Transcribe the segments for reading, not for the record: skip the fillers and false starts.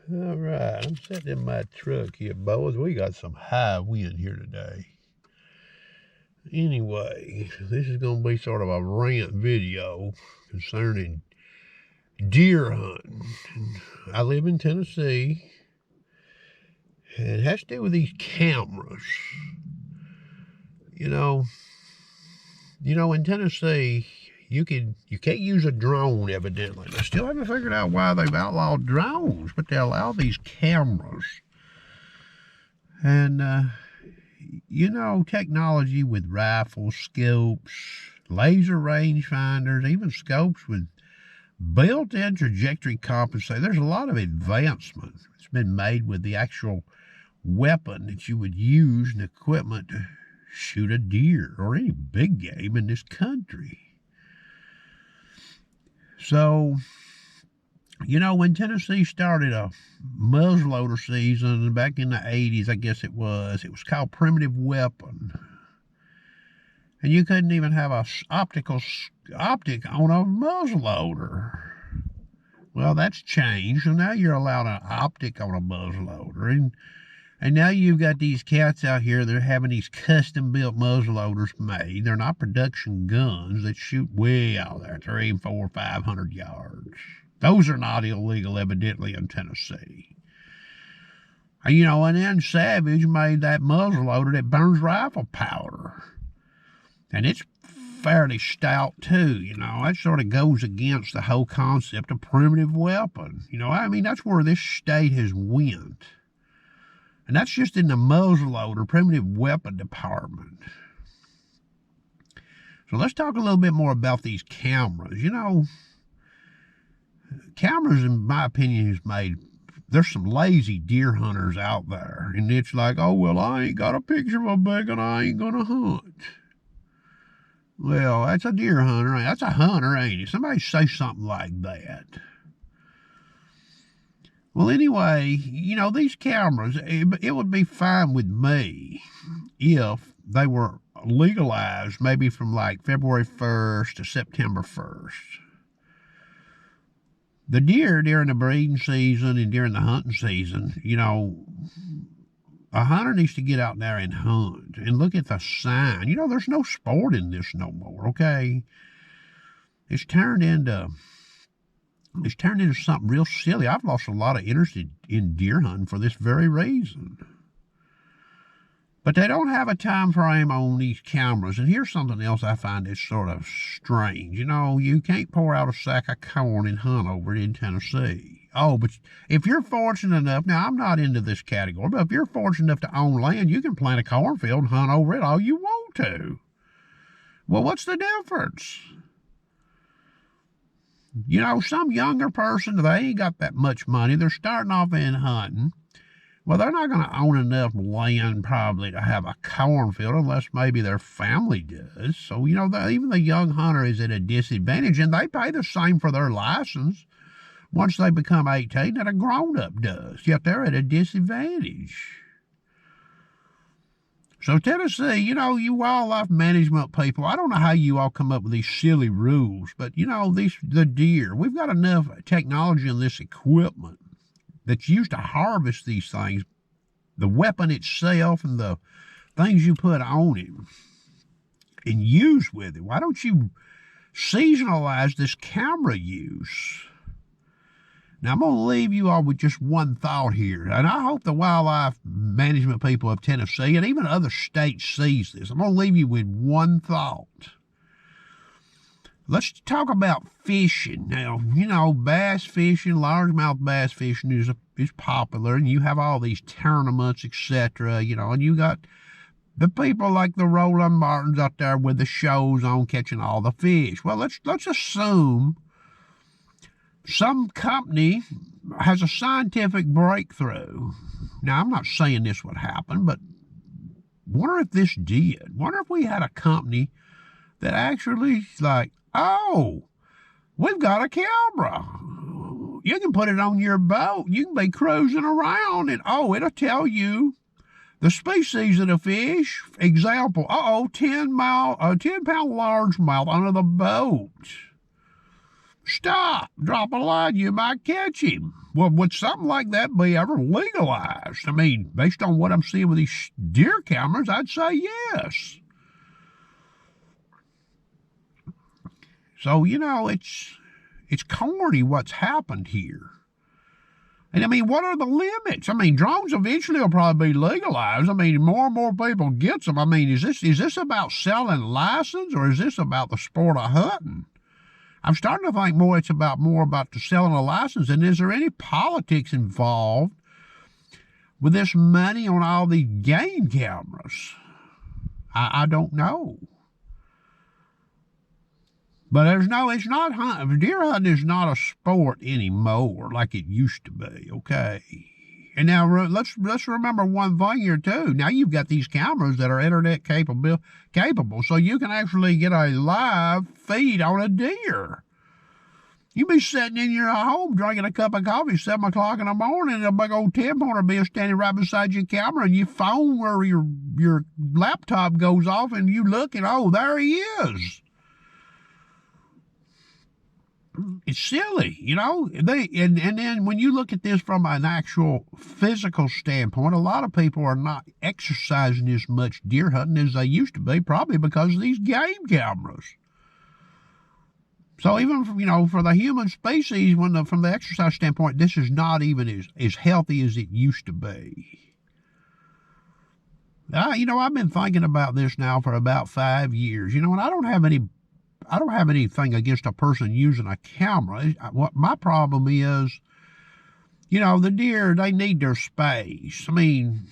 All right, I'm sitting in my truck here, boys. We got some high wind here today. Anyway, this is going to be sort of a rant video concerning deer hunting. I live in Tennessee, and it has to do with these cameras. You know, in Tennessee, you can't use a drone, evidently. I still haven't figured out why they've outlawed drones, but they allow these cameras. And, technology with rifles, scopes, laser rangefinders, even scopes with built-in trajectory compensation. There's a lot of advancement that's been made with the actual weapon that you would use and equipment to shoot a deer or any big game in this country. So, when Tennessee started a muzzleloader season back in the 80s, I guess it was called Primitive Weapon. And you couldn't even have a optic on a muzzleloader. Well, that's changed, so now you're allowed an optic on a muzzleloader. And now you've got these cats out here, they're having these custom-built muzzleloaders made. They're not production guns that shoot way out there, 300, 400, 500 yards. Those are not illegal, evidently, in Tennessee. And then Savage made that muzzleloader that burns rifle powder. And it's fairly stout, too, That sort of goes against the whole concept of primitive weapon. That's where this state has went. And that's just in the muzzleloader, primitive weapon department. So let's talk a little bit more about these cameras. Cameras, in my opinion, there's some lazy deer hunters out there. And it's like, oh, well, I ain't got a picture of a big one, I ain't gonna hunt. Well, that's a deer hunter. That's a hunter, ain't it? Somebody say something like that. Well, anyway, these cameras, it would be fine with me if they were legalized maybe from like February 1st to September 1st. The deer during the breeding season and during the hunting season, a hunter needs to get out there and hunt and look at the sign. There's no sport in this no more, okay? It's turned into something real silly. I've lost a lot of interest in deer hunting for this very reason. But they don't have a time frame on these cameras. And here's something else I find is sort of strange. You can't pour out a sack of corn and hunt over it in Tennessee. Oh, but if you're fortunate enough, now I'm not into this category, but if you're fortunate enough to own land, you can plant a cornfield and hunt over it all you want to. Well, what's the difference? Some younger person, they ain't got that much money. They're starting off in hunting. Well, they're not going to own enough land probably to have a cornfield unless maybe their family does. So, even the young hunter is at a disadvantage, and they pay the same for their license once they become 18 that a grown-up does, yet they're at a disadvantage. So Tennessee, you wildlife management people, I don't know how you all come up with these silly rules, but the deer, we've got enough technology in this equipment that's used to harvest these things, the weapon itself and the things you put on him and use with it. Why don't you seasonalize this camera use? Now, I'm going to leave you all with just one thought here, and I hope the wildlife management people of Tennessee and even other states sees this. I'm going to leave you with one thought. Let's talk about fishing. Now, bass fishing, largemouth bass fishing is popular, and you have all these tournaments, etc., and you got the people like the Roland Martins out there with the shows on catching all the fish. Well, let's assume some company has a scientific breakthrough. Now, I'm not saying this would happen, but wonder if this did. Wonder if we had a company that actually like, oh, we've got a camera. You can put it on your boat. You can be cruising around and, it'll tell you the species of the fish. Example, 10-pound largemouth under the boat. Stop, drop a line, you might catch him. Well, would something like that be ever legalized? I mean, based on what I'm seeing with these deer cameras, I'd say yes. So, you know, it's corny what's happened here. And I mean, what are the limits? I mean, drones eventually will probably be legalized. I mean, more and more people get them. I mean, is this about selling license, or is this about the sport of hunting? I'm starting to think it's more about the selling a license. And is there any politics involved with this money on all these game cameras? I don't know. But it's not hunting. Deer hunting is not a sport anymore like it used to be, okay? And now let's remember one thing here too. Now you've got these cameras that are internet capable, so you can actually get a live feed on a deer. You be sitting in your home drinking a cup of coffee, 7 o'clock in the morning, and a big old 10-pointer bill standing right beside your camera, and your phone or your laptop goes off, and you look and, oh, there he is. It's silly, you know. And then when you look at this from an actual physical standpoint, a lot of people are not exercising as much deer hunting as they used to be, probably because of these game cameras. So even for the human species, from the exercise standpoint, this is not even as healthy as it used to be. I've been thinking about this now for about 5 years. And I don't have anything against a person using a camera. What my problem is, the deer, they need their space. I mean,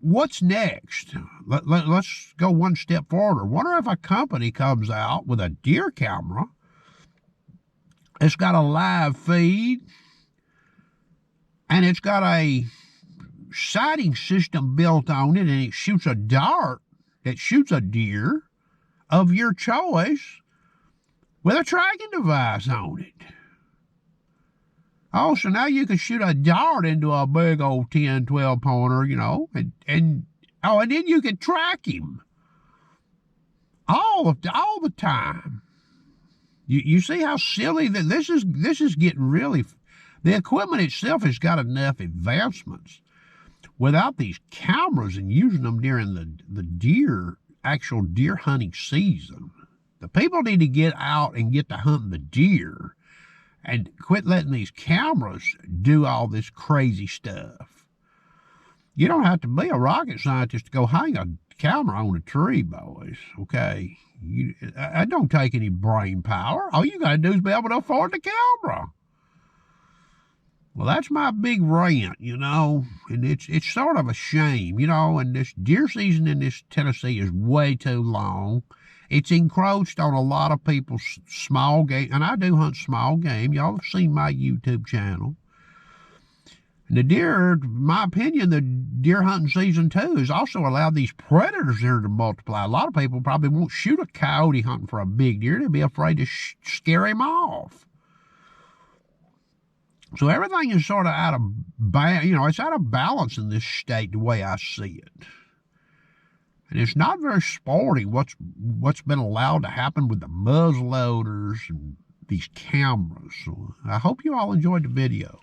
what's next? Let's go one step forward. Wonder if a company comes out with a deer camera. It's got a live feed, and it's got a sighting system built on it, and it shoots a dart that shoots a deer of your choice with a tracking device on it. Oh, so now you can shoot a dart into a big old 10, 12-pointer, and then you can track him all the time. You see how silly that this is getting really. The equipment itself has got enough advancements without these cameras and using them during the actual deer hunting season. The people need to get out and get to hunting the deer and quit letting these cameras do all this crazy stuff. You don't have to be a rocket scientist to go hang a camera on a tree, boys, okay? I don't take any brain power. All you got to do is be able to afford the camera. Well, that's my big rant, and it's sort of a shame, and this deer season in this Tennessee is way too long. It's encroached on a lot of people's small game, and I do hunt small game. Y'all have seen my YouTube channel. And the deer, in my opinion, the deer hunting season too has also allowed these predators here to multiply. A lot of people probably won't shoot a coyote hunting for a big deer. They'll be afraid to scare him off. So everything is sort of it's out of balance in this state the way I see it. And it's not very sporty what's been allowed to happen with the muzzleloaders and these cameras. So I hope you all enjoyed the video.